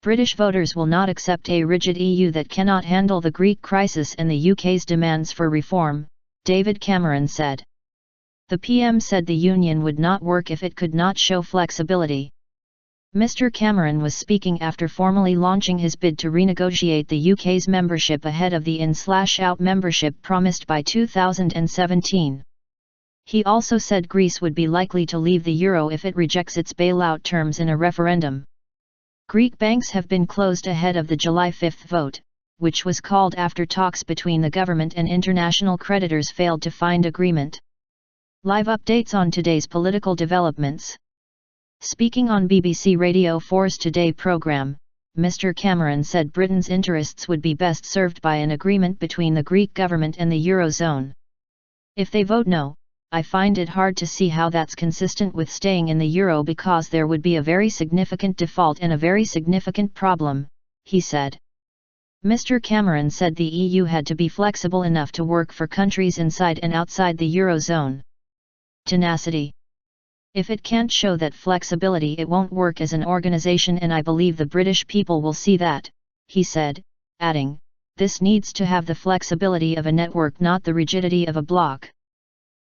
British voters will not accept a rigid EU that cannot handle the Greek crisis and the UK's demands for reform, David Cameron said. The PM said the union would not work if it could not show flexibility. Mr. Cameron was speaking after formally launching his bid to renegotiate the UK's membership ahead of the in/out membership promised by 2017. He also said Greece would be likely to leave the euro if it rejects its bailout terms in a referendum. Greek banks have been closed ahead of the July 5 vote, which was called after talks between the government and international creditors failed to find agreement. Live updates on today's political developments. Speaking on BBC Radio 4's Today programme, Mr. Cameron said Britain's interests would be best served by an agreement between the Greek government and the eurozone. If they vote no, I find it hard to see how that's consistent with staying in the euro because there would be a very significant default and a very significant problem, he said. Mr. Cameron said the EU had to be flexible enough to work for countries inside and outside the eurozone. Tenacity. If it can't show that flexibility, it won't work as an organisation, and I believe the British people will see that, he said, adding, this needs to have the flexibility of a network, not the rigidity of a bloc.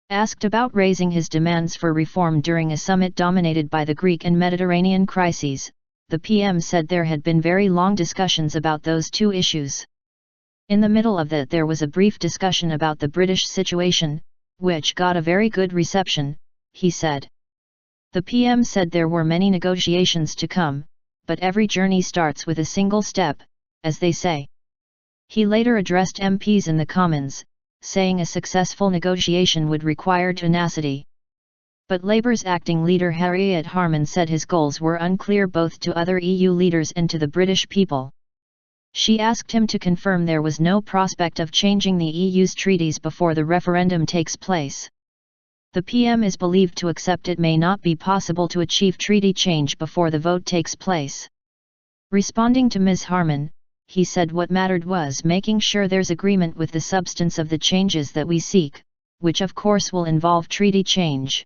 Asked about raising his demands for reform during a summit dominated by the Greek and Mediterranean crises, the PM said there had been very long discussions about those two issues. In the middle of that there was a brief discussion about the British situation, which got a very good reception, he said. The PM said there were many negotiations to come, but every journey starts with a single step, as they say. He later addressed MPs in the Commons, saying a successful negotiation would require tenacity. But Labour's acting leader Harriet Harman said his goals were unclear both to other EU leaders and to the British people. She asked him to confirm there was no prospect of changing the EU's treaties before the referendum takes place. The PM is believed to accept it may not be possible to achieve treaty change before the vote takes place. Responding to Ms. Harman, he said what mattered was making sure there's agreement with the substance of the changes that we seek, which of course will involve treaty change.